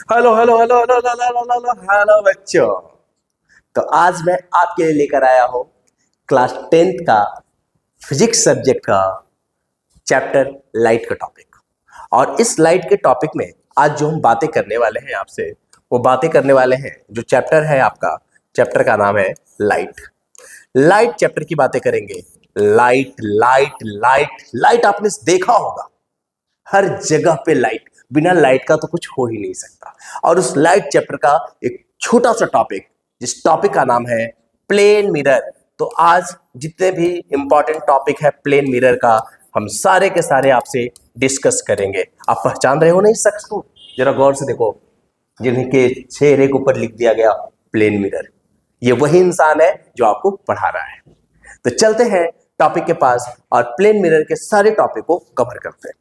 Hello hello hello hello hello hello hello hello बच्चों। तो आज मैं आपके लिए लेकर आया हूँ क्लास 10th का फिजिक्स सब्जेक्ट का चैप्टर लाइट का टॉपिक। और इस लाइट के टॉपिक में आज जो हम बातें करने वाले हैं आपसे, वो बातें करने वाले हैं जो चैप्टर है आपका, चैप्टर का नाम है लाइट। लाइट चैप्टर की बातें करेंगे। लाइट लाइट लाइट लाइट आपने देखा होगा, हर जगह पे लाइट, बिना लाइट का तो कुछ हो ही नहीं सकता। और उस लाइट चैप्टर का एक छोटा सा टॉपिक, जिस टॉपिक का नाम है प्लेन मिरर। तो आज जितने भी इंपॉर्टेंट टॉपिक है प्लेन मिरर का, हम सारे के सारे आपसे डिस्कस करेंगे। आप पहचान रहे हो ना इस शख्स को? जरा गौर से देखो, जिनके चेहरे के ऊपर लिख दिया गया प्लेन मिरर। ये वही इंसान है जो आपको पढ़ा रहा है। तो चलते हैं टॉपिक के पास और प्लेन मिरर के सारे टॉपिक को कवर करते हैं।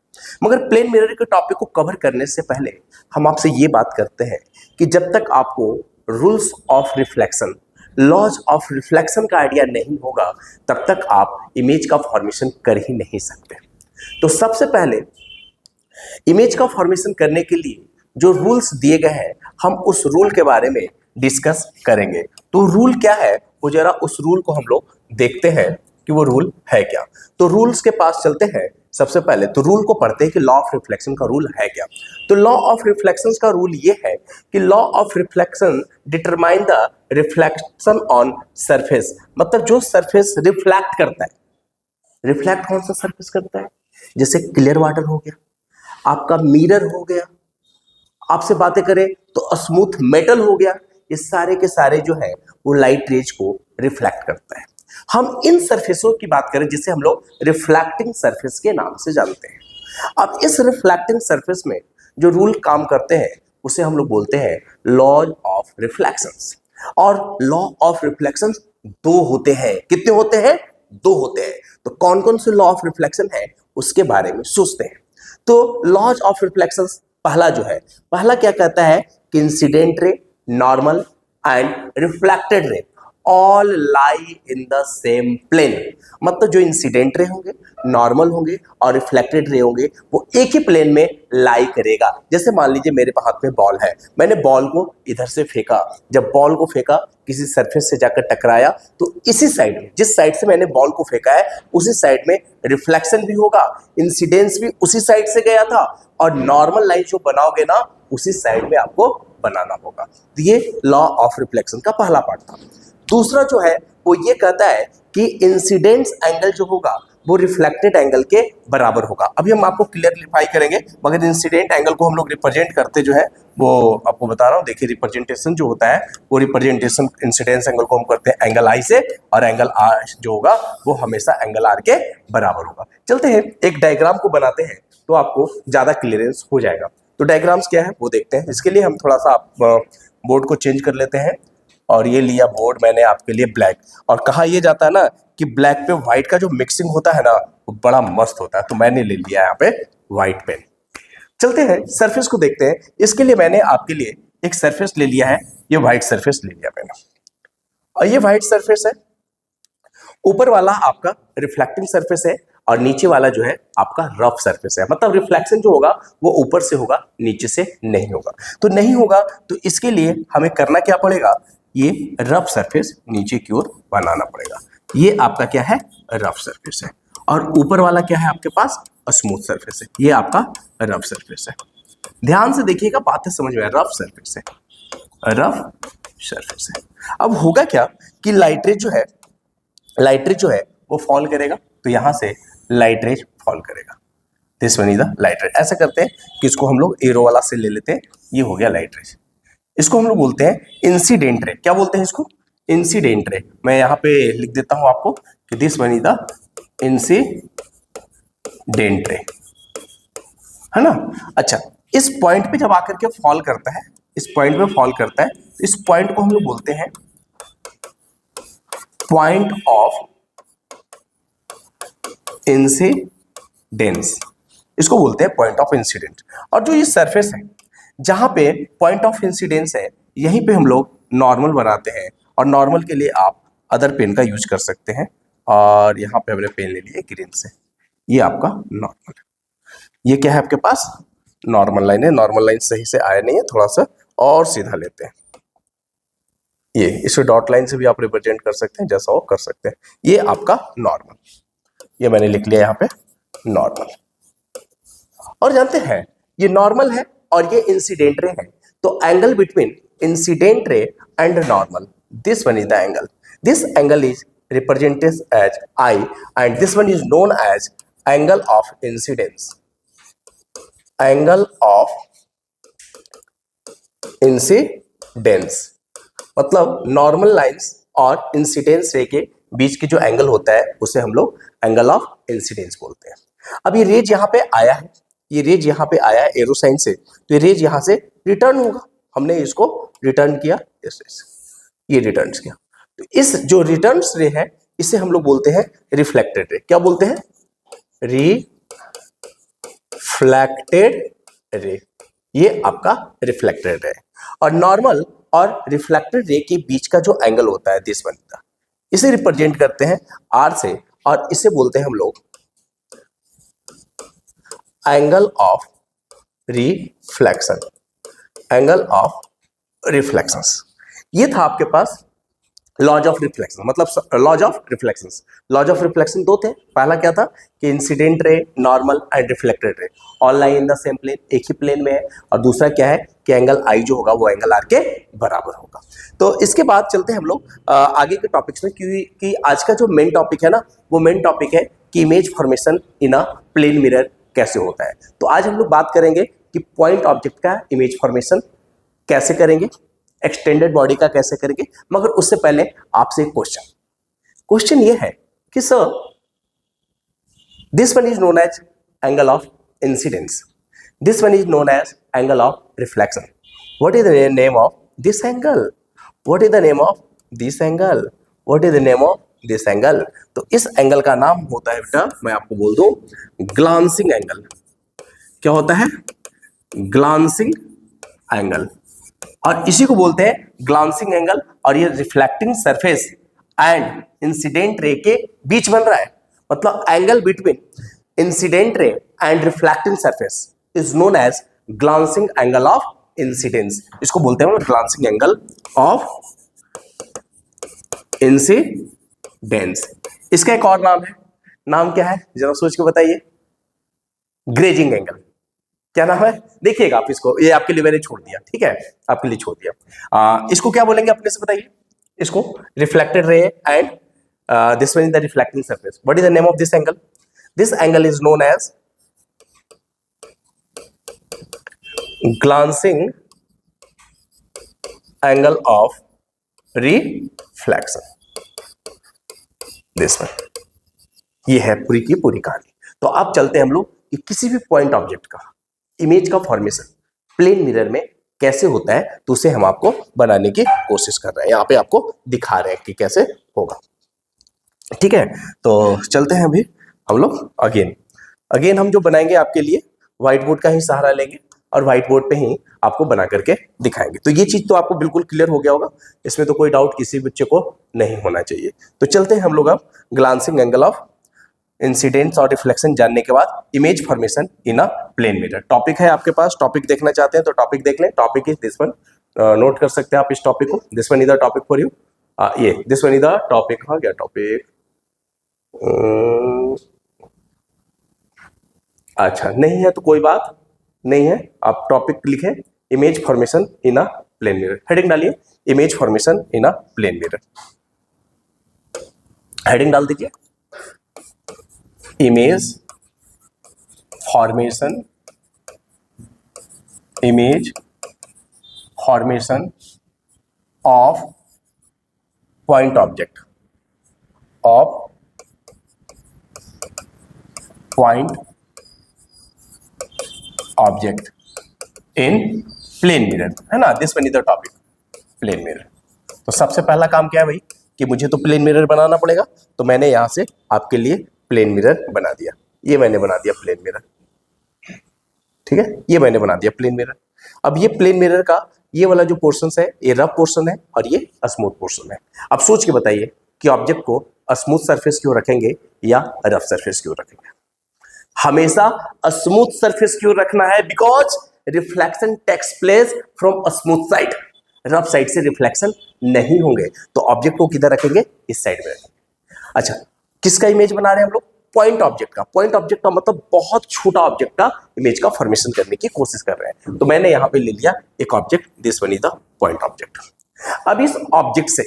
मगर प्लेन मिरर के टॉपिक को कवर करने से पहले हम आपसे ये बात करते हैं कि जब तक आपको rules of reflection, laws of reflection का आइडिया नहीं होगा, तब तक आप इमेज का फॉर्मेशन कर ही नहीं सकते। तो सबसे पहले इमेज का फॉर्मेशन करने के लिए जो रूल्स दिए गए हैं, हम उस रूल के बारे में डिस्कस करेंगे। तो रूल क्या है, वो जरा उस रूल को हम लोग देखते हैं कि वो रूल है क्या। तो रूल्स के पास चलते हैं। सबसे पहले तो रूल को पढ़ते हैं कि लॉ ऑफ रिफ्लेक्शन का रूल है क्या। तो लॉ ऑफ रिफ्लेक्शन का रूल ये है कि law of reflection determine the reflection on surface. मतलब जो सरफेस रिफ्लेक्ट करता है, रिफ्लेक्ट कौन सा सरफेस करता है? जैसे क्लियर वाटर हो गया, आपका मिरर हो गया, आपसे बातें करें तो स्मूथ मेटल हो गया। ये सारे के सारे जो है वो लाइट रेज को रिफ्लेक्ट करता है। हम इन सरफेसों की बात करें जिसे हम लोग रिफ्लेक्टिंग सरफेस के नाम से जानते हैं। अब इस रिफ्लेक्टिंग सरफेस में जो रूल काम करते हैं उसे हम लोग बोलते हैं लॉज ऑफ रिफ्लेक्शंस। और लॉ ऑफ रिफ्लेक्शंस दो होते हैं। कितने होते हैं? दो होते हैं। तो कौन कौन से लॉ ऑफ रिफ्लेक्शन है उसके बारे में सोचते हैं। तो लॉज ऑफ रिफ्लेक्शंस पहला जो है, पहला क्या कहता है कि incident ray, normal and reflected ray all lie in the same plane. मतलब जो इंसिडेंट रे होंगे, नॉर्मल होंगे और रिफ्लेक्टेड रे होंगे, वो एक ही प्लेन में लाई करेगा। जैसे मान लीजिए मेरे हाथ में बॉल है, मैंने बॉल को इधर से फेंका। जब बॉल को फेंका, किसी सरफेस से जाकर टकराया, तो इसी साइड में, जिस साइड से मैंने बॉल को फेंका है, उसी साइड में रिफ्लेक्शन भी होगा, इंसिडेंस भी उसी साइड से गया था, और नॉर्मल लाइन जो बनाओगे ना, उसी साइड में आपको बनाना होगा। तो ये लॉ ऑफ रिफ्लेक्शन का पहला पार्ट था। दूसरा जो है वो ये कहता है कि इंसिडेंस एंगल जो होगा वो रिफ्लेक्टेड एंगल के बराबर होगा। अभी हम आपको क्लियरिफाई करेंगे, मगर इंसिडेंट एंगल को हम लोग रिप्रेजेंट करते जो है वो आपको बता रहा हूँ। देखिए रिप्रेजेंटेशन जो होता है, वो रिप्रेजेंटेशन इंसिडेंस एंगल को हम करते हैं एंगल आई से, और एंगल आर जो होगा वो हमेशा एंगल आर के बराबर होगा। चलते हैं एक डायग्राम को बनाते हैं तो आपको ज्यादा क्लियरेंस हो जाएगा। तो डायग्राम्स क्या है वो देखते हैं। इसके लिए हम थोड़ा सा बोर्ड को चेंज कर लेते हैं। और ये लिया बोर्ड मैंने आपके लिए ब्लैक। और कहा यह जाता है ना कि ब्लैक पे व्हाइट का जो मिक्सिंग होता है ना, वो बड़ा मस्त होता है। तो मैंने ले लिया यहाँ पे व्हाइट पेन। चलते हैं सरफेस को देखते हैं। इसके लिए मैंने आपके लिए एक सरफेस ले लिया है, ये व्हाइट सरफेस ले लिया मैंने। और ये व्हाइट सरफेस है, ऊपर वाला आपका रिफ्लेक्टिंग सरफेस है, और नीचे वाला जो है आपका रफ सरफेस है। मतलब रिफ्लेक्शन जो होगा वो ऊपर से होगा, नीचे से नहीं होगा। तो नहीं होगा तो इसके लिए हमें करना क्या पड़ेगा, ये रफ सरफेस नीचे की ओर बनाना पड़ेगा। ये आपका क्या है, रफ सरफेस है। और ऊपर वाला क्या है आपके पास, स्मूथ सरफेस है। ये आपका रफ सरफेस है। ध्यान से देखिएगा, बातें समझ में, रफ सरफेस है, रफ सरफेस है। अब होगा क्या कि लाइट रेज जो है वो फॉल करेगा। तो यहां से लाइट रेज फॉल करेगा, this one is the light rays. ऐसा करते हैं कि इसको हम लोग एरो वाला से ले लेते हैं। ये हो गया लाइट रेज। इसको हम लोग बोलते हैं इंसिडेंट रे। क्या बोलते हैं इसको? Incident ray. मैं यहां पे लिख देता हूं आपको कि this one is the incident ray, है ना। अच्छा, इस पॉइंट पे जब आकर के फॉल करता है, इस पॉइंट पे फॉल करता है, तो इस पॉइंट को हम लोग बोलते हैं पॉइंट ऑफ इंसिडेंस। इसको बोलते हैं पॉइंट ऑफ इंसिडेंट। और जो ये सरफेस है जहां पे पॉइंट ऑफ इंसिडेंस है, यहीं पे हम लोग नॉर्मल बनाते हैं। और नॉर्मल के लिए आप अदर पेन का यूज कर सकते हैं। और यहां पे हमने पेन ले लिया ग्रीन से। ये आपका नॉर्मल है। ये क्या है आपके पास, नॉर्मल लाइन है, नॉर्मल लाइन सही से आया नहीं है, थोड़ा सा और सीधा लेते हैं। ये इसे डॉट लाइन से भी आप रिप्रेजेंट कर सकते हैं, जैसा हो कर सकते हैं। ये आपका नॉर्मल, ये मैंने लिख लिया यहाँ पे नॉर्मल। और जानते हैं ये नॉर्मल है और ये इंसिडेंट रे है, तो angle between incident ray and normal, this one is the angle, this angle is represented as I and this one is known as angle of incidence, angle of incidence। मतलब normal lines और incidence रे के बीच की जो angle होता है उसे हम लोग एंगल ऑफ इंसिडेंस बोलते हैं। अब ये रेज यहाँ पे आया है, ये रेज यहाँ पे आया है एरो साइन से, तो ये रेज यहाँ से रिटर्न होगा, हमने इसको रिटर्न किया, ये रिटर्न किया, तो इस जो रिटर्न रे है इसे हम लोग बोलते हैं रिफ्लेक्टेड रे। क्या बोलते हैं? रिफ्लेक्टेड रे, ये आपका रिफ्लेक्टेड रे। और नॉर्मल और रिफ्लेक्टेड रे के बीच का जो एंगल होता है दिस वन, इसे रिप्रेजेंट करते हैं आर से, और इसे बोलते हैं हम लोग angle of reflection, angle of reflections. ये था आपके पास लॉज ऑफ रिफ्लेक्शन, मतलब laws of reflection. Laws of reflection दो थे, पहला क्या था कि incident ray, normal and reflected ray all lie in the same plane, एक ही प्लेन में है, और दूसरा क्या है कि एंगल आई जो होगा वो एंगल आर के बराबर होगा। तो इसके बाद चलते हैं हम लोग आगे के टॉपिक्स में, क्योंकि आज का जो मेन टॉपिक है ना, वो मेन टॉपिक है कि image formation in a plane mirror कैसे होता है। तो आज हम लोग बात करेंगे कि पॉइंट ऑब्जेक्ट का इमेज फॉर्मेशन कैसे करेंगे, एक्सटेंडेड बॉडी का कैसे करेंगे। मगर उससे पहले आपसे एक क्वेश्चन ये है कि sir this one is known as angle of incidence, this one is known as angle of reflection, what is the name of this angle, what is the name of this angle, what is the name of this angle. तो इस angle का नाम होता है बेटा, मैं आपको बोल दूं, ग्लांसिंग एंगल। क्या होता है? Glancing angle. और इसी को बोलते हैं ग्लांसिंग एंगल, और ये reflecting surface and incident ray के बीच बन रहा है, मतलब angle between incident ray and reflecting surface is known as glancing angle of incidence. इसको बोलते हैं ग्लांसिंग एंगल ऑफ इंसिडेंस। इसका एक और नाम है, नाम क्या है जरा सोच के बताइए? Grazing angle. क्या नाम है? देखिएगा आप इसको, ये आपके लिए मैंने छोड़ दिया, ठीक है, आपके लिए छोड़ दिया। इसको क्या बोलेंगे अपने से बताइए? इसको reflected ray and this one is the reflecting surface, what is the name of this angle? This angle is known as glancing angle of reflection, this one. ये है पूरी की पूरी कहानी। तो अब चलते हैं हम लोग कि किसी भी पॉइंट ऑब्जेक्ट का इमेज का फॉर्मेशन प्लेन मिरर में कैसे होता है, तो उसे हम आपको बनाने की कोशिश कर रहे हैं, यहाँ पे आपको दिखा रहे हैं कि कैसे होगा, ठीक है। तो चलते हैं अभी हम लोग अगेन हम जो बनाएंगे आपके लिए व्हाइट बोर्ड का ही सहारा लेंगे, और व्हाइट बोर्ड पे ही आपको बना करके दिखाएंगे। तो ये चीज तो आपको बिल्कुल क्लियर हो गया होगा, इसमें तो कोई डाउट किसी बच्चे को नहीं होना चाहिए। तो चलते हैं हम लोग अब ग्लांसिंग एंगल ऑफ इंसिडेंट्स और रिफ्लेक्शन जानने के बाद image formation in a plane mirror. Topic है आपके पास, टॉपिक देखना चाहते हैं तो टॉपिक देख लें। Topic is this one, note कर सकते हैं आप इस टॉपिक को, this one is the topic for you. ये this one is the topic, हाँ गया टॉपिक, अच्छा नहीं है तो कोई बात नहीं है, आप टॉपिक लिखें image formation in a plane mirror, heading डालिए image formation in a plane mirror, heading डाल दीजिए image formation, image formation of point object, of point object in plane mirror, है ना, this one is the topic plane mirror. तो सबसे पहला काम क्या है भाई कि मुझे तो प्लेन मिरर बनाना पड़ेगा, तो मैंने यहां से आपके लिए प्लेन मिरर बना दिया, ये मैंने बना दिया प्लेन मिरर, ठीक है, ये मैंने बना दिया प्लेन मिरर। अब ये प्लेन मिरर का ये वाला जो पोर्शन है ये रफ पोर्शन है और ये स्मूथ पोर्शन है। अब सोच के बताइए कि ऑब्जेक्ट को स्मूथ सरफेस क्यों रखेंगे या रफ सरफेस क्यों रखेंगे? हमेशा स्मूथ सरफेस क्यों रखना है? Because reflection takes place from a smooth side, rough side से रिफ्लेक्शन नहीं होंगे। तो ऑब्जेक्ट को किधर रखेंगे? इस साइड में रखेंगे। अच्छा, किसका इमेज बना रहे हैं हम लोग? पॉइंट ऑब्जेक्ट का। पॉइंट ऑब्जेक्ट का मतलब बहुत छोटा ऑब्जेक्ट का इमेज का फॉर्मेशन करने की कोशिश कर रहे हैं। तो मैंने यहां पे ले लिया एक object, this one is the point object. अब इस ऑब्जेक्ट से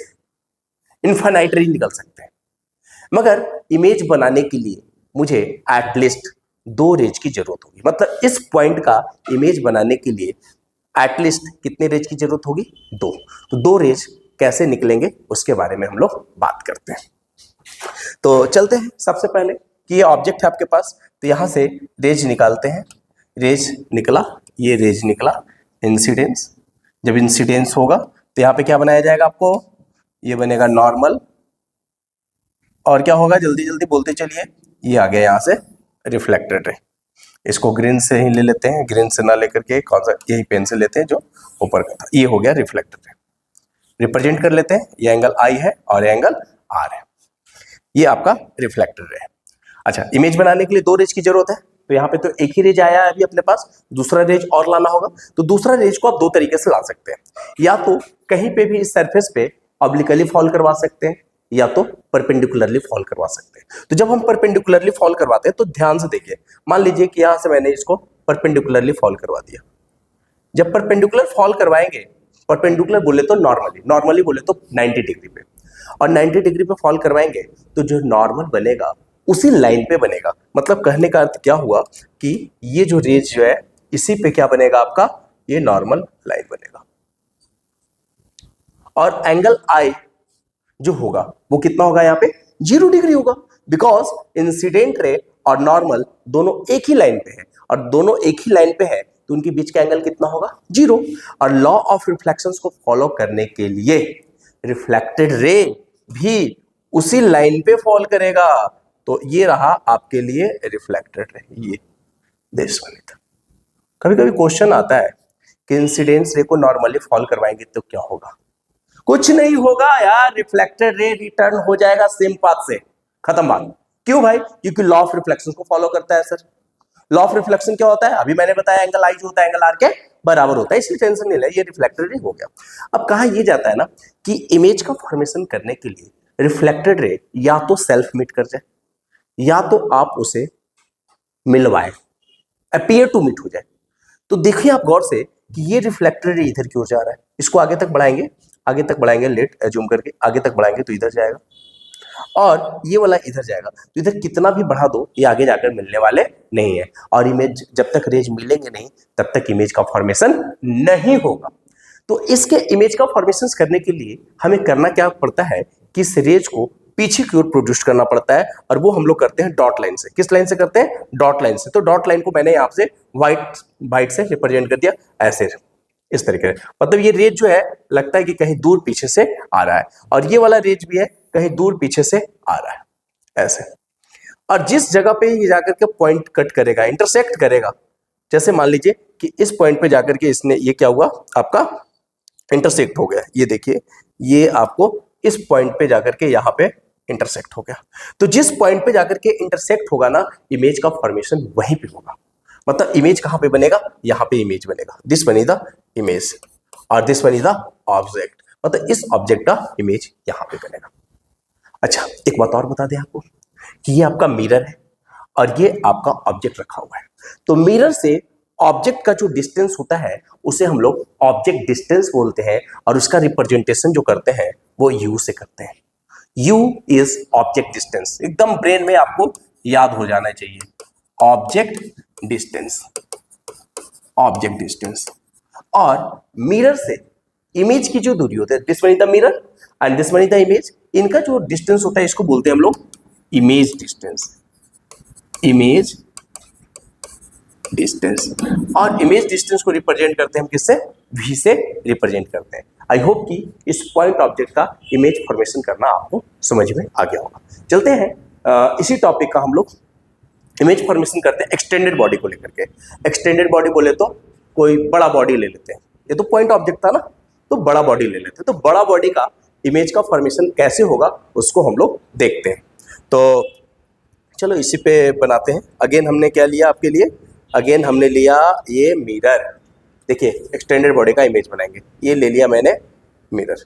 इनफाइनाइट रेंज निकल सकते हैं, मगर इमेज बनाने के लिए मुझे एटलीस्ट दो रेज की जरूरत होगी। मतलब इस पॉइंट का इमेज बनाने के लिए एटलीस्ट कितने रेज की जरूरत होगी? दो। तो दो रेज कैसे निकलेंगे उसके बारे में हम लोग बात करते हैं। तो चलते हैं सबसे पहले कि ये ऑब्जेक्ट है आपके पास, तो यहां से रेज निकालते हैं। रेज निकला, ये रेज निकला, इंसिडेंस। जब इंसिडेंस होगा तो यहां पे क्या बनाया जाएगा आपको? ये बनेगा नॉर्मल, और क्या होगा? जल्दी जल्दी बोलते चलिए। ये आ गया यहां से रिफ्लेक्टेड रे। इसको ग्रीन से ही ले लेते हैं, ग्रीन से ना लेकर के कौन सा, यही पेन से लेते हैं जो ऊपर का था। ये हो गया रिफ्लेक्टेड रे। रिप्रेजेंट कर लेते हैं, ये एंगल आई है और ये एंगल आर है। ये आपका रिफ्लेक्टेड रे है। अच्छा, इमेज बनाने के लिए दो रेज की जरूरत है, तो यहाँ पे तो एक ही रेज आया है अभी अपने पास, दूसरा रेज और लाना होगा। तो दूसरा रेज को आप दो तरीके से ला सकते हैं। या तो कहीं पे भी इस सरफेस पे ऑब्लिकली फॉल करवा सकते हैं, या तो परपेंडिकुलरली फॉल करवा सकते हैं। तो जब हम परपेंडिकुलरली फॉल करवाते हैं तो ध्यान से देखिए, मान लीजिए कि यहां से मैंने इसको परपेंडिकुलरली फॉल करवा दिया। जब परपेंडिकुलर फॉल करवाएंगे, परपेंडिकुलर बोले तो नॉर्मली, नॉर्मली बोले तो 90 डिग्री पे, और 90 डिग्री पे फॉल करवाएंगे तो जो नॉर्मल बनेगा उसी लाइन पे बनेगा। मतलब कहने का अर्थ क्या हुआ कि ये जो रेज जो है इसी पे क्या बनेगा आपका? ये नॉर्मल लाइन बनेगा। और एंगल आई जो होगा वो कितना होगा? यहाँ पे 0 डिग्री होगा, बिकॉज इंसिडेंट रे और नॉर्मल दोनों एक ही लाइन पे है, और दोनों एक ही लाइन पे है तो उनके बीच का एंगल कितना होगा? 0। और लॉ ऑफ रिफ्लेक्शंस को फॉलो करने के लिए रिफ्लेक्टेड रे भी उसी लाइन पे फॉल करेगा। तो ये रहा आपके लिए रिफ्लेक्टेड रे, ये दिस वन। कभी कभी क्वेश्चन आता है कि इंसिडेंस रे को नॉर्मली फॉल करवाएंगे तो क्या होगा? कुछ नहीं होगा यार, रिफ्लेक्टेड रे रिटर्न हो जाएगा सेम पाथ से, खत्म बात। क्यों भाई? क्योंकि लॉ ऑफ रिफ्लेक्शन को फॉलो करता है सर। लॉ ऑफ रिफ्लेक्शन क्या होता है? अभी मैंने बताया, एंगल आई जो होता है एंगल आर के बराबर होता है, इसलिए टेंशन नहीं ले, ये रिफ्लेक्टेड रे हो गया। अब कहा यह जाता है ना कि इमेज का फॉर्मेशन करने के लिए रिफ्लेक्टेड रे या तो सेल्फ मीट कर जाए, या तो आप उसे मिलवाए, अपीयर टू मीट हो जाए। तो देखिए आप गौर से कि ये रिफ्लेक्टेड रे इधर की ओर जा रहा है। इसको आगे तक बढ़ाएंगे, आगे तक बढ़ाएंगे, लेट जूम करके आगे तक बढ़ाएंगे तो इधर जाएगा, और ये वाला इधर जाएगा। तो इधर कितना भी बढ़ा दो ये आगे जाकर मिलने वाले नहीं है, और इमेज जब तक रेज मिलेंगे नहीं तब तक इमेज का फॉर्मेशन नहीं होगा। तो इसके इमेज का फॉर्मेशन करने के लिए हमें करना क्या पड़ता है कि इस रेज को पीछे की ओर प्रोड्यूस करना पड़ता है, और वो हम लोग करते हैं डॉट लाइन से। किस लाइन से करते हैं? डॉट लाइन से। तो डॉट लाइन को मैंने यहां से व्हाइट से रिप्रेजेंट कर दिया ऐसे, इस तरीके से। मतलब ये रेज जो है लगता है कि कहीं दूर पीछे से आ रहा है, और ये वाला रेज भी है कहीं दूर पीछे से आ रहा है ऐसे। और जिस जगह पे ये जाकर के पॉइंट कट करेगा, इंटरसेक्ट करेगा, जैसे मान लीजिए कि इस पॉइंट पे जाकर के इसने, ये क्या हुआ आपका? इंटरसेक्ट हो गया। ये देखिए, ये आपको इस पॉइंट पे जाकर के यहाँ पे इंटरसेक्ट हो गया। तो जिस पॉइंट पे जाकर के इंटरसेक्ट होगा ना, इमेज का फॉर्मेशन वहीं पे होगा। मतलब इमेज कहां पे बनेगा? यहां पे इमेज बनेगा, this one is the image, और this one is the object. मतलब इस ऑब्जेक्ट का इमेज यहां पे बनेगा। अच्छा, एक बात और बता दें आपको कि ये आपका मिरर है और ये आपका ऑब्जेक्ट रखा हुआ है। तो मिरर से ऑब्जेक्ट का जो डिस्टेंस होता है उसे हम लोग ऑब्जेक्ट डिस्टेंस बोलते हैं, और उसका रिप्रेजेंटेशन जो करते हैं वो यू से करते हैं। यू इज ऑब्जेक्ट डिस्टेंस, एकदम ब्रेन में आपको याद हो जाना चाहिए, ऑब्जेक्ट डिस्टेंस, ऑब्जेक्ट डिस्टेंस। और मिरर से इमेज की जो दूरी होती है, this one is the mirror and this one is the image, इनका जो डिस्टेंस होता है इसको बोलते हैं हम लोग इमेज डिस्टेंस, इमेज डिस्टेंस। और इमेज डिस्टेंस को रिप्रेजेंट करते हैं हम किससे? वी से रिप्रेजेंट करते हैं। आई होप कि इस पॉइंट ऑब्जेक्ट का इमेज फॉर्मेशन करना आपको समझ में आ गया होगा। चलते हैं इसी टॉपिक का हम लोग इमेज फॉर्मेशन करते हैं एक्सटेंडेड बॉडी को लेकर के। एक्सटेंडेड बॉडी बोले तो कोई बड़ा बॉडी ले लेते हैं, ये तो पॉइंट ऑब्जेक्ट था ना, तो बड़ा बॉडी ले लेते हैं। तो बड़ा बॉडी का इमेज का फॉर्मेशन कैसे होगा उसको हम लोग देखते हैं। तो चलो इसी पे बनाते हैं। अगेन हमने क्या लिया आपके लिए, अगेन हमने लिया ये मिरर। देखिए एक्सटेंडेड बॉडी का इमेज बनाएंगे, ये ले लिया मैंने मिरर,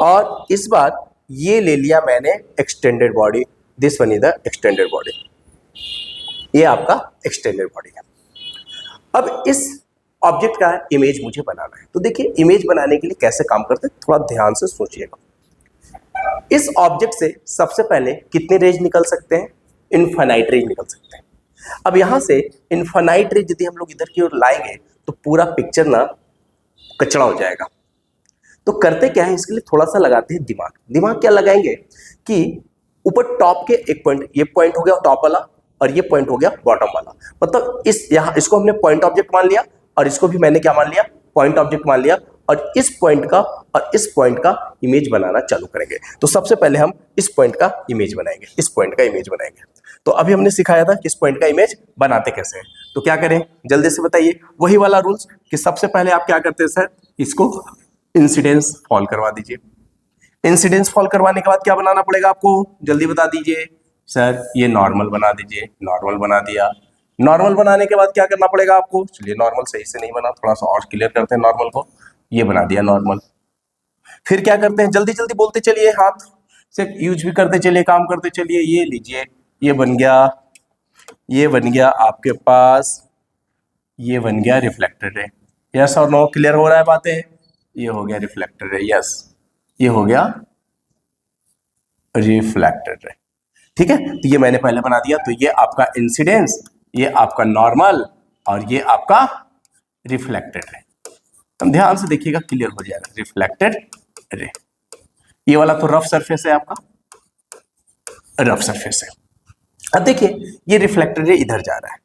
और इस बार ये ले लिया मैंने extended body. This one is the extended body, ये आपका एक्सटेंडेड बॉडी है। अब इस ऑब्जेक्ट का इमेज मुझे बनाना है। तो देखिए इमेज बनाने के लिए कैसे काम करते हैं, थोड़ा ध्यान से सोचिएगा। इस ऑब्जेक्ट से सबसे पहले कितने रेज निकल सकते हैं, इनफाइनाइट रेज निकल सकते हैं। अब यहां से इनफाइनाइट रेज यदि हम लोग इधर की ओर लाएंगे तो पूरा पिक्चर ना कचड़ा हो जाएगा। तो करते क्या है, इसके लिए थोड़ा सा लगाते हैं दिमाग। दिमाग क्या लगाएंगे कि ऊपर टॉप के एक पॉइंट, ये पॉइंट हो गया टॉप वाला और ये पॉइंट हो गया बॉटम वाला, मतलब इस यहां इसको हमने पॉइंट ऑब्जेक्ट मान लिया और इसको भी मैंने क्या मान लिया, पॉइंट ऑब्जेक्ट मान लिया, और इस पॉइंट का और इस पॉइंट का इमेज बनाना चालू करेंगे। तो सबसे पहले हम इस पॉइंट का इमेज बनाएंगे, इस पॉइंट का इमेज बनाएंगे। तो अभी हमने सिखाया था कि इस पॉइंट का इमेज बनाते कैसे हैं। तो क्या करें जल्दी से बताइए, वही वाला रूल्स कि सबसे पहले आप क्या करते हैं सर, इसको इंसिडेंस फॉल करवा दीजिए। इंसिडेंस फॉल करवाने के बाद क्या बनाना पड़ेगा आपको, जल्दी बता दीजिए सर। ये नॉर्मल बना दीजिए, नॉर्मल बना दिया। नॉर्मल बनाने के बाद क्या करना पड़ेगा आपको, चलिए नॉर्मल सही से नहीं बना, थोड़ा सा और क्लियर करते हैं नॉर्मल को। ये बना दिया नॉर्मल। फिर क्या करते हैं, जल्दी जल्दी बोलते चलिए, हाथ से यूज भी करते चलिए, काम करते चलिए। ये लीजिए, ये बन गया, ये बन गया आपके पास, ये बन गया रिफ्लेक्टर रे। यस और नो, क्लियर हो रहा है बातें। ये हो गया रिफ्लेक्टर रे, यस ये हो गया रिफ्लेक्टर रे। ठीक है, तो ये मैंने पहले बना दिया। तो ये आपका इंसिडेंस, ये आपका नॉर्मल और ये आपका रिफ्लेक्टेड रे। हम ध्यान से देखिएगा, क्लियर हो जाएगा। रिफ्लेक्टेड रे, ये वाला तो रफ सरफेस है आपका, रफ सरफेस है। अब देखिए ये रिफ्लेक्टेड रे इधर जा रहा है,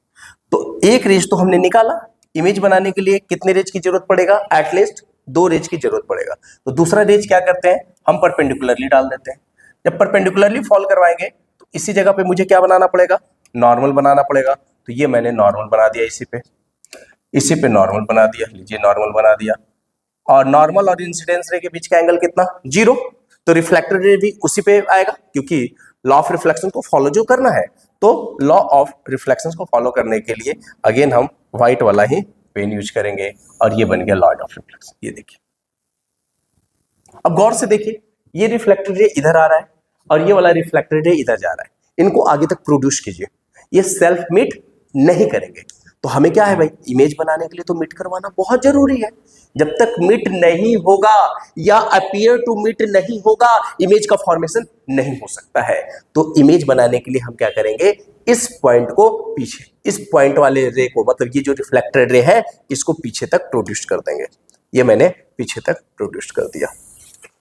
तो एक रेज तो हमने निकाला। इमेज बनाने के लिए कितने रेज की जरूरत पड़ेगा, एटलीस्ट 2 रेज की जरूरत पड़ेगा। तो दूसरा रेज क्या करते हैं, हम परपेंडिकुलरली डाल देते हैं। जब परपेंडिकुलरली फॉल करवाएंगे तो इसी जगह पे मुझे क्या बनाना पड़ेगा, नॉर्मल बनाना पड़ेगा। तो ये मैंने नॉर्मल बना दिया, इसी पे नॉर्मल बना दिया, लीजिए नॉर्मल बना दिया। और नॉर्मल और इंसिडेंस रे के बीच का एंगल कितना, 0। तो रिफ्लेक्टेड रे भी उसी पे आएगा, क्योंकि लॉ ऑफ रिफ्लेक्शन को फॉलो जो करना है, तो लॉ ऑफ रिफ्लेक्शन को फॉलो करने के लिए अगेन हम व्हाइट वाला ही पेन यूज करेंगे। और ये बन गया लॉ ऑफ रिफ्लेक्शन। ये देखिए, अब गौर से देखिए, ये रिफ्लेक्टेड रे इधर आ रहा है और ये वाला रिफ्लेक्टेड रे इधर जा रहा है। इनको आगे तक प्रोड्यूस कीजिए, ये सेल्फ मीट नहीं करेंगे। तो हमें क्या है भाई, इमेज बनाने के लिए तो मीट करवाना बहुत जरूरी है। जब तक मीट नहीं होगा या अपीयर टू मीट नहीं होगा, इमेज का फॉर्मेशन नहीं हो सकता है। तो इमेज बनाने के लिए हम क्या करेंगे, इस पॉइंट को पीछे, इस पॉइंट वाले रे को, मतलब ये जो रिफ्लेक्टेड रे है, इसको पीछे तक प्रोड्यूस कर देंगे। ये मैंने पीछे तक प्रोड्यूस कर दिया।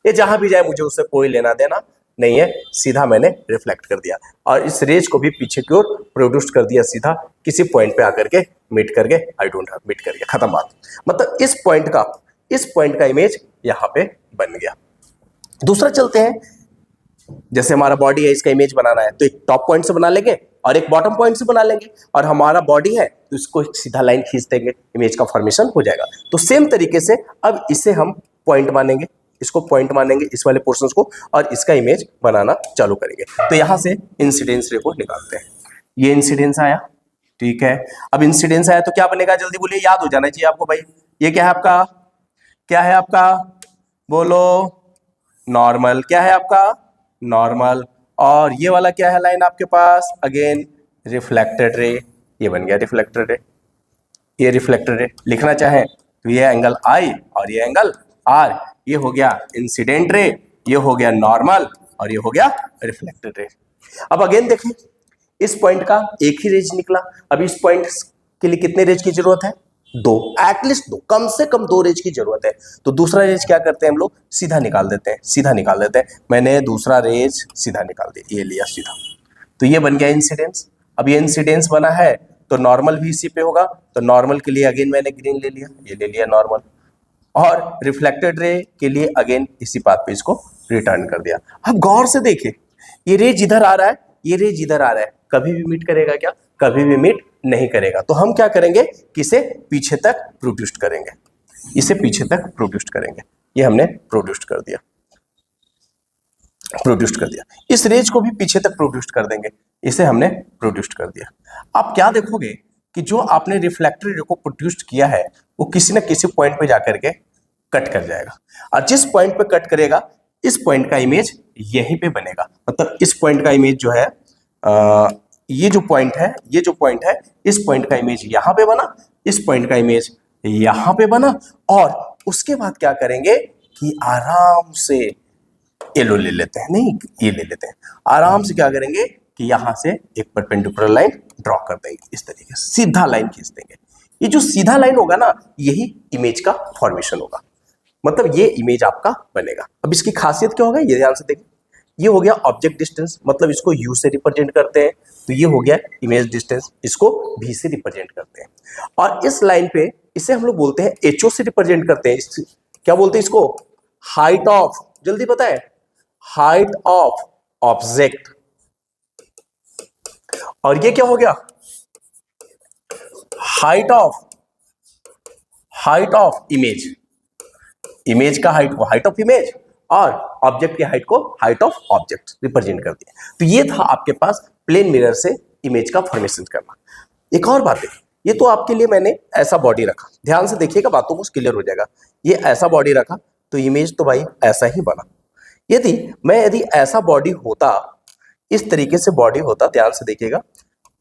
ये जहां भी जाए मुझे उससे कोई लेना देना नहीं है, सीधा मैंने रिफ्लेक्ट कर दिया और इस रेज को भी पीछे की ओर प्रोड्यूस कर दिया, सीधा किसी पॉइंट पे आकर के मीट करके, आई डोंट हैव, मीट कर गया, खत्म बात। मतलब इस पॉइंट का इमेज यहां पे बन गया। दूसरा चलते हैं, जैसे हमारा बॉडी है, इसका इमेज बनाना है तो एक टॉप पॉइंट से बना लेंगे और एक बॉटम पॉइंट से बना लेंगे, और हमारा बॉडी है तो इसको एक सीधा लाइन खींच देंगे, इमेज का फॉर्मेशन हो जाएगा। तो सेम तरीके से अब इसे हम पॉइंट मानेंगे, इसको पॉइंट मानेंगे, इस वाले पोर्शंस को, और इसका इमेज बनाना चालू करेंगे। तो यहां से इंसिडेंस रे को निकालते हैं। ये इंसिडेंस आया, ठीक है। अब इंसिडेंस आया तो क्या बनेगा, जल्दी बोलिए, याद हो जाना चाहिए आपको भाई। ये क्या है आपका, क्या है आपका, बोलो, नॉर्मल। क्या है आपका, नॉर्मल। और ये वाला क्या है लाइन आपके पास, अगेन रिफ्लेक्टेड रे। ये बन गया रिफ्लेक्टेड रे, ये रिफ्लेक्टेड रे। लिखना चाहें तो ये एंगल आई और ये एंगल आर, ये हो गया इंसिडेंट रे, ये हो गया नॉर्मल और ये हो गया रिफ्लेक्टेड रे। अब अगेन देखें, इस पॉइंट का एक ही रेज निकला। अब इस पॉइंट के लिए कितने रेज की जरूरत है, 2, एटलीस्ट 2, कम से कम 2 रेज की जरूरत है। तो दूसरा रेज क्या करते हैं हम लोग, सीधा निकाल देते हैं, सीधा निकाल देते हैं। मैंने दूसरा रेज सीधा निकाल दिया, ये लिया सीधा, तो ये बन गया इंसिडेंस। अब ये इंसिडेंस बना है तो नॉर्मल भी इसी पे होगा, तो नॉर्मल के लिए अगेन मैंने ग्रीन ले लिया, ये ले लिया नॉर्मल, और रिफ्लेक्टेड रे के लिए अगेन इसी बात पे इसको रिटर्न कर दिया। अब गौर से देखिए, ये रेज इधर आ रहा है, ये रेज इधर आ रहा है, कभी भी मीट करेगा क्या, कभी भी मीट नहीं करेगा। तो हम क्या करेंगे कि इसे पीछे तक प्रोड्यूस करेंगे, इसे पीछे तक प्रोड्यूस करेंगे। ये हमने प्रोड्यूस कर दिया, प्रोड्यूस कर दिया। इस रेज को भी पीछे तक प्रोड्यूस कर देंगे, इसे हमने प्रोड्यूस्ड कर दिया। आप क्या देखोगे कि जो आपने रिफ्लेक्टर रे को प्रोड्यूस्ड किया है वो किसी न किसी पॉइंट पे जाकर के कट कर जाएगा, और जिस पॉइंट पे कट करेगा इस पॉइंट का इमेज यहीं पे बनेगा। मतलब इस पॉइंट का इमेज जो है ये जो पॉइंट है इस पॉइंट का इमेज यहाँ पे बना, इस पॉइंट का इमेज यहाँ पे बना, और उसके बाद क्या करेंगे कि आराम से येलो ले लेते हैं, नहीं ये ले लेते हैं, आराम से क्या करेंगे कि यहां से एक परपेंडिकुलर लाइन ड्रॉ कर देंगे, इस तरीके से सीधा लाइन खींच देंगे। ये जो सीधा लाइन होगा ना यही इमेज का फॉर्मेशन होगा, मतलब ये इमेज आपका बनेगा। अब इसकी खासियत क्या होगा ये ध्यान से देखिए, ये हो गया ऑब्जेक्ट डिस्टेंस, मतलब इसको यू से रिप्रेजेंट करते हैं, तो ये हो गया इमेज डिस्टेंस, इसको भी से रिप्रेजेंट करते हैं। और इस लाइन पे इसे हम लोग बोलते हैं एचओ से रिप्रेजेंट करते हैं, क्या बोलते हैं इसको, हाइट ऑफ, जल्दी पता है, हाइट ऑफ ऑब्जेक्ट। और ये क्या हो गया, हाइट ऑफ इमेज, इमेज का हाइट को हाइट ऑफ इमेज और ऑब्जेक्ट की हाइट को हाइट ऑफ ऑब्जेक्ट रिप्रेजेंट कर दिया। तो ये था आपके पास प्लेन मिरर से इमेज का फॉर्मेशन करना। एक और बात है, ये तो आपके लिए मैंने ऐसा बॉडी रखा, ध्यान से देखिएगा बातों को क्लियर हो जाएगा। ये ऐसा बॉडी रखा तो इमेज तो भाई ऐसा ही बना। यदि ऐसा बॉडी होता, इस तरीके से बॉडी होता, ध्यान से देखिएगा,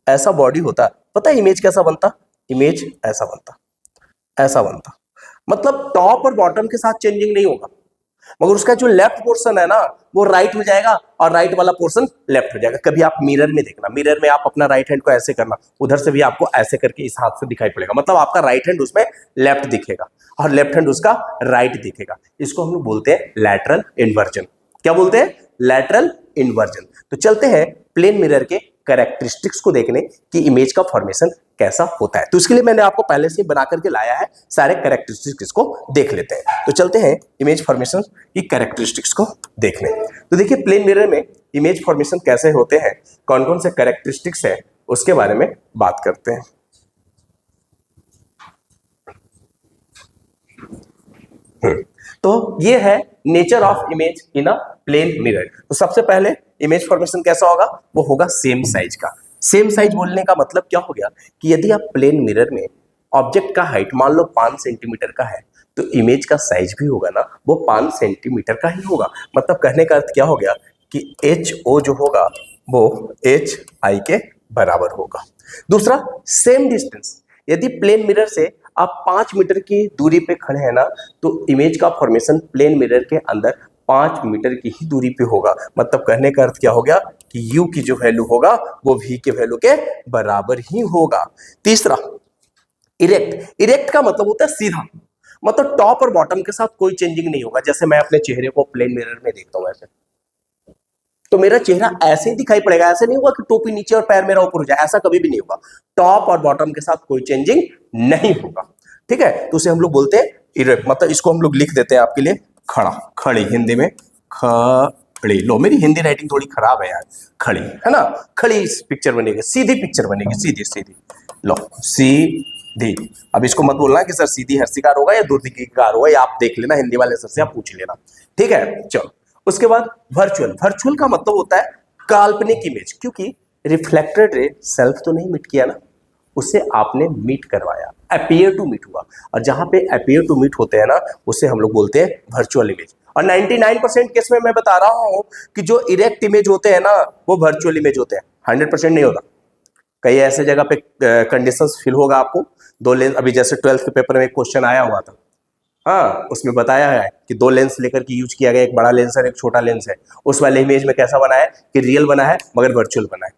ऐसा बॉडी होता, पता है इमेज कैसा बनता, इमेज ऐसा बनता, मतलब टॉप और बॉटम के साथ चेंजिंग नहीं होगा, मगर उसका जो लेफ्ट पोर्शन है ना वो राइट हो जाएगा और राइट वाला पोर्शन लेफ्ट हो जाएगा। कभी आप मिरर में देखना, मिरर में आप अपना राइट हैंड को ऐसे करना, उधर से भी आपको ऐसे करके इस हाथ से दिखाई पड़ेगा, मतलब आपका राइट हैंड उसमें लेफ्ट दिखेगा और लेफ्ट हैंड उसका राइट दिखेगा। इसको हम लोग बोलते हैं लैटरल इन्वर्जन। क्या बोलते हैं, लैटरल इन्वर्जन। तो चलते हैं प्लेन मिरर के कैरेक्टरिस्टिक्स को देखने कि इमेज का फॉर्मेशन कैसा होता है। तो इसके लिए मैंने आपको पहले से ही बना करके लाया है, सारे कैरेक्टरिस्टिक्स को देख लेते हैं। तो चलते हैं इमेज फॉर्मेशन की कैरेक्टरिस्टिक्स को देखने। तो देखिए प्लेन मिरर में इमेज फॉर्मेशन कैसे होते हैं, कौन कौन से कैरेक्टरिस्टिक्स है उसके बारे में बात करते हैं। तो ये है nature of image in a plane mirror. तो सबसे पहले इमेज फॉर्मेशन कैसा होगा, वो होगा सेम साइज का। सेम साइज बोलने का मतलब क्या हो गया कि यदि आप प्लेन मिरर में ऑब्जेक्ट का हाइट मान लो 5 सेंटीमीटर का है तो इमेज का साइज भी होगा ना वो 5 सेंटीमीटर का ही होगा। मतलब कहने का अर्थ क्या हो गया कि एच ओ जो होगा वो एच आई के बराबर होगा। दूसरा, सेम डिस्टेंस, यदि प्लेन मिरर से आप 5 मीटर की दूरी पे खड़े हैं ना तो इमेज का फॉर्मेशन प्लेन मिरर के अंदर 5 मीटर की ही दूरी पे होगा। मतलब कहने का अर्थ क्या हो गया कि u की जो वैल्यू होगा वो v के वैल्यू के बराबर ही होगा। तीसरा, इरेक्ट, इरेक्ट का मतलब होता है सीधा, मतलब टॉप और बॉटम के साथ कोई चेंजिंग नहीं होगा। जैसे मैं अपने चेहरे को प्लेन मिरर में देखता हूं ऐसे, तो मेरा चेहरा ऐसे ही दिखाई पड़ेगा, ऐसे नहीं होगा कि टोपी नीचे और पैर मेरा ऊपर हो जाए, ऐसा कभी भी नहीं होगा। टॉप और बॉटम के साथ कोई चेंजिंग नहीं होगा, ठीक है। तो उसे हम लोग बोलते हैं इरेक्ट, मतलब इसको हम लोग लिख देते हैं आपके लिए खड़ा, खड़ी, हिंदी में खड़ी। लो मेरी हिंदी राइटिंग थोड़ी खराब है यार, खड़ी है ना, खड़ी पिक्चर बनेगी, सीधी पिक्चर बनेगी, सीधी सीधी, लो सीधी। अब इसको मत बोलना कि सर सीधी हर्षिकार होगा या दुर्दिकार होगा, या आप देख लेना हिंदी वाले सर से आप पूछ लेना, ठीक है। चलो उसके बाद वर्चुअल, वर्चुअल का मतलब होता है काल्पनिक इमेज, क्योंकि रिफ्लेक्टेड रे सेल्फ तो नहीं मीट किया ना, उसे आपने मीट करवाया, अपीयर टू मीट हुआ, और जहां पे अपीयर टू मीट होते हैं ना उसे हम लोग बोलते हैं वर्चुअल इमेज। और 99% केस में मैं बता रहा हूं कि जो इरेक्ट इमेज होते हैं ना वो वर्चुअल इमेज होते हैं, 100% नहीं होता। कई ऐसे जगह पे कंडीशंस फिल होगा आपको, दो लेंस, अभी जैसे 12th के पेपर में एक क्वेश्चन आया हुआ था, हाँ उसमें बताया है कि दो लेंस लेकर के यूज किया गया, एक बड़ा लेंस है एक छोटा लेंस है। उस वाले इमेज में कैसा बना है कि रियल बना है मगर वर्चुअल बना है।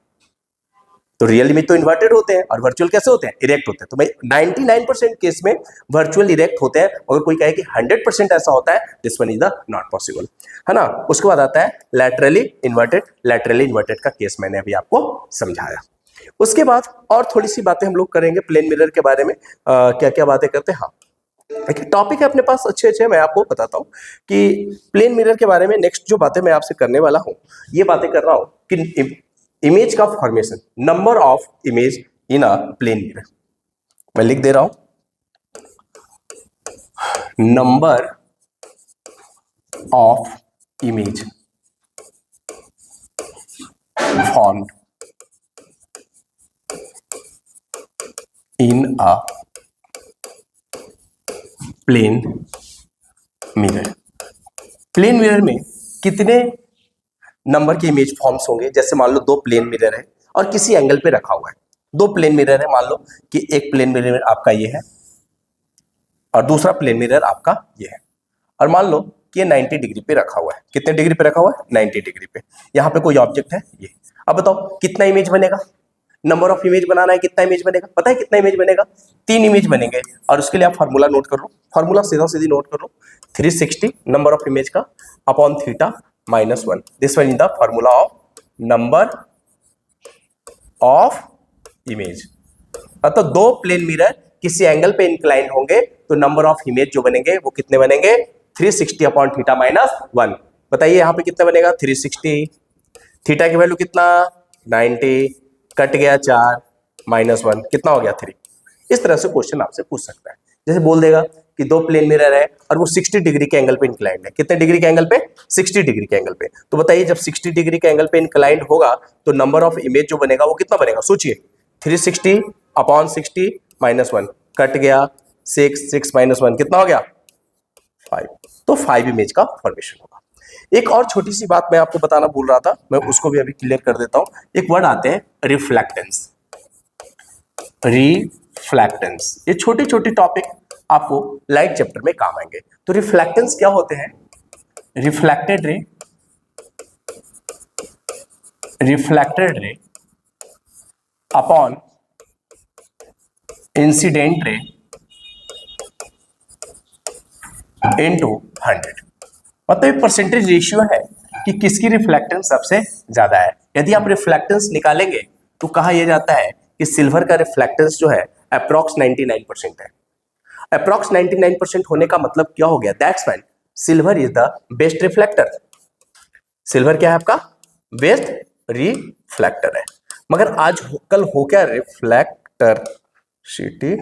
तो रियल इमेज तो इन्वर्टेड होते हैं और वर्चुअल कैसे होते हैं, इरेक्ट होते हैं। तो भाई 99% केस में वर्चुअल इरेक्ट होते हैं। अगर कोई कहे कि 100% ऐसा होता है, this one is the not possible, है ना। उसके बाद आता है लैटरली इन्वर्टेड। लैटरली इन्वर्टेड का केस मैंने अभी आपको समझाया। उसके बाद और थोड़ी सी बातें हम लोग करेंगे प्लेन मिरर के बारे में। क्या क्या बातें करते हैं, हाँ एक टॉपिक है अपने पास अच्छे अच्छे, मैं आपको बताता हूँ कि प्लेन मिरर के बारे में नेक्स्ट जो बातें मैं आपसे करने वाला हूँ, ये बातें कर रहा हूँ कि इमेज का formation, number of image in a plane mirror. मैं लिख दे रहा हूं, number of image formed in a plane mirror. Plane mirror में कितने नंबर की इमेज फॉर्म्स होंगे? जैसे मान लो दो प्लेन मिरर है और किसी एंगल पे रखा हुआ है। दो प्लेन मिरर है, मान लो कि एक प्लेन मिरर आपका ये है और दूसरा प्लेन मिरर आपका ये है, और मान लो कि ये 90 डिग्री पे रखा हुआ है। कितने डिग्री पे रखा हुआ है? 90 डिग्री पे। यहाँ पे कोई ऑब्जेक्ट है ये। अब बताओ कितना इमेज बनेगा? नंबर ऑफ इमेज बनाना है, कितना इमेज बनेगा? पता है कितना इमेज बनेगा? 3 इमेज बनेंगे। और उसके लिए आप फार्मूला नोट कर लो, फार्मूला सीधा सीधी नोट कर लो, 360 नंबर ऑफ इमेज का upon theta minus 1। This one is the formula of number of image. मतलब दो प्लेन मिरर किसी एंगल पे इंक्लाइन होंगे तो नंबर ऑफ इमेज जो बनेंगे वो कितने बनेंगे? 360 अपॉन थीटा माइनस 1। बताइए यहाँ पे कितना बनेगा? 360। थीटा की वैल्यू कितना? 90, कट गया 4 माइनस 1, कितना हो गया? 3। इस तरह से क्वेश्चन आपसे पूछ सकता है। जैसे बोल देगा कि दो प्लेन मिरर है और वो 60 डिग्री के एंगल पे इंक्लाइंड है। कितने डिग्री के एंगल पे? 60 डिग्री के एंगल पे। तो बताइए जब 60 डिग्री के एंगल पे इंक्लाइंड होगा तो नंबर ऑफ इमेज जो बनेगा वो कितना बनेगा? सोचिए, 360 अपॉन 60 माइनस 1, कट गया 6 माइनस 1, कितना हो गया? 5। तो 5 इमेज का फॉर्मेशन होगा। एक और छोटी सी बात मैं आपको बताना भूल रहा था, मैं उसको भी अभी क्लियर कर देता हूं। एक वर्ड आते हैं रिफ्लेक्टेंस। रिफ्लेक्टेंस, ये छोटी छोटी टॉपिक आपको लाइट चैप्टर में काम आएंगे। तो रिफ्लेक्टेंस क्या होते हैं? Reflected ray, reflected ray upon incident ray into 100। मतलब ये परसेंटेज रेशियो है कि किसकी रिफ्लेक्टेंस सबसे ज्यादा है। यदि आप रिफ्लेक्टेंस निकालेंगे तो कहा यह जाता है कि सिल्वर का रिफ्लेक्टेंस जो है अप्रॉक्स 99% है। अप्रॉक्स 99% होने का मतलब क्या हो गया? That's why silver is the best reflector. Silver क्या है आपका? बेस्ट रिफ्लेक्टर है। मगर आज कल हो क्या? रिफ्लेक्टर सिटी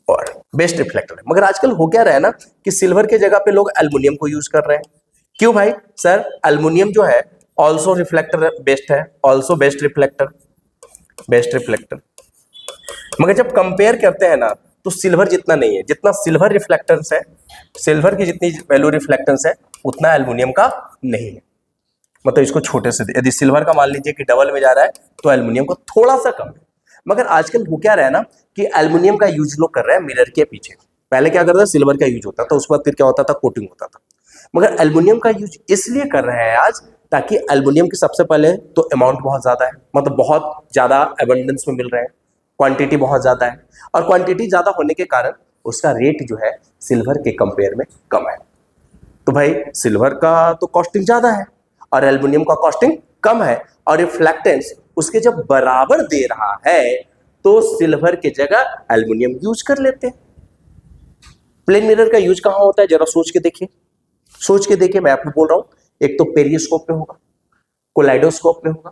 और बेस्ट रिफ्लेक्टर है। मगर आजकल हो क्या रहा है ना कि सिल्वर के जगह पे लोग एल्युमिनियम को यूज कर रहे हैं। क्यों भाई? सर एल्युमिनियम जो है ऑल्सो रिफ्लेक्टर बेस्ट है, also best reflector, best reflector. मगर जब कंपेयर करते हैं ना तो सिल्वर जितना नहीं है। जितना सिल्वर रिफ्लेक्टेंस है, सिल्वर की जितनी वैल्यू रिफ्लेक्टेंस है उतना एल्युमिनियम का नहीं है। मतलब इसको छोटे से, यदि सिल्वर का मान लीजिए कि डबल में जा रहा है तो एल्युमिनियम का थोड़ा सा कम है। मगर आजकल हो क्या रहा है ना कि एल्युमिनियम का यूज लोग कर रहे हैं मिरर के पीछे। पहले क्या करता था? सिल्वर का यूज होता था, उसके बाद फिर क्या होता था? कोटिंग होता था। मगर एल्युमिनियम का यूज इसलिए कर रहे हैं आज ताकि एल्युमिनियम की सबसे पहले तो अमाउंट बहुत ज्यादा है, मतलब बहुत ज्यादा एबंडेंस में मिल रहे हैं, क्वांटिटी बहुत ज्यादा है, और क्वांटिटी ज्यादा होने के कारण उसका रेट जो है सिल्वर के कंपेयर में कम है। तो भाई सिल्वर का तो कॉस्टिंग ज्यादा है और एल्युमिनियम का कॉस्टिंग कम है, और रिफ्लेक्टेंस उसके जब बराबर दे रहा है तो सिल्वर के जगह एल्युमिनियम यूज कर लेते हैं। प्लेन मिरर का यूज कहां होता है? जरा सोच के देखिए, सोच के देखिए। मैं आपको बोल रहा हूं, एक तो पेरिस्कोप में होगा, कोलाइडोस्कोप में होगा।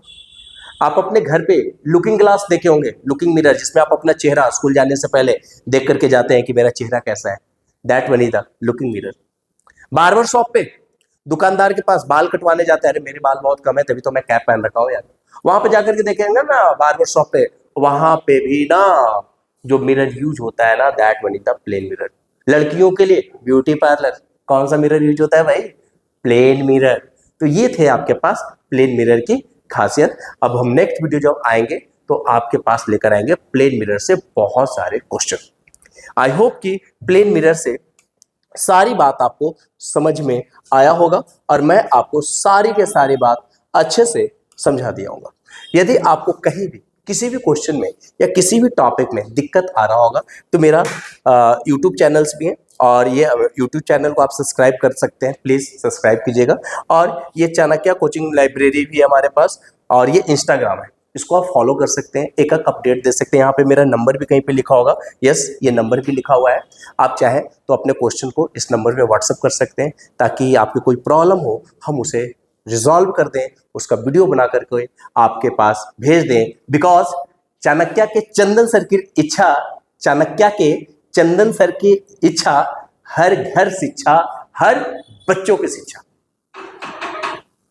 आप अपने घर पे लुकिंग ग्लास देखे होंगे, लुकिंग मिरर, जिसमें आप अपना चेहरा स्कूल जाने से पहले देख करके जाते हैं कि मेरा चेहरा कैसा है। That one is the looking mirror. Barber shop पे दुकानदार के पास बाल कटवाने जाते हैं, अरे मेरे बाल बहुत कम है तभी तो मैं कैप पहन रखा हूं यार। वहां पे जाकर के देखेंगे ना बार्बर शॉप पे, वहां पे भी ना जो मिरर यूज होता है ना, that one is the plane mirror. लड़कियों के लिए ब्यूटी पार्लर कौन सा मिरर यूज होता है भाई? Plane mirror. तो ये थे आपके पास प्लेन मिरर की खासियत। अब हम नेक्स्ट वीडियो जब आएंगे तो आपके पास लेकर आएंगे प्लेन मिरर से बहुत सारे क्वेश्चन। आई होप कि प्लेन मिरर से सारी बात आपको समझ में आया होगा और मैं आपको सारी के सारी बात अच्छे से समझा दिया होगा। यदि आपको कहीं भी किसी भी क्वेश्चन में या किसी भी टॉपिक में दिक्कत आ रहा होगा तो मेरा यूट्यूब चैनल्स भी हैं, और ये यूट्यूब चैनल को आप सब्सक्राइब कर सकते हैं, प्लीज़ सब्सक्राइब कीजिएगा। और ये चाणक्य कोचिंग लाइब्रेरी भी है हमारे पास, और ये इंस्टाग्राम है, इसको आप फॉलो कर सकते हैं, एक अपडेट दे सकते हैं। यहाँ पे मेरा नंबर भी कहीं पे लिखा होगा, यस ये नंबर भी लिखा हुआ है। आप चाहें तो अपने क्वेश्चन को इस नंबर पे व्हाट्सअप कर सकते हैं ताकि आपकी कोई प्रॉब्लम हो हम उसे रिजॉल्व कर दें, उसका वीडियो बना करके आपके पास भेज दें। बिकॉज चाणक्य के चंदन सर की इच्छा, चाणक्य के चंदन सर की इच्छा, हर घर शिक्षा, हर बच्चों की शिक्षा।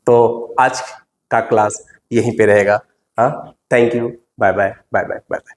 तो आज का क्लास यहीं पे रहेगा। हाँ, thank you, bye bye bye bye bye bye.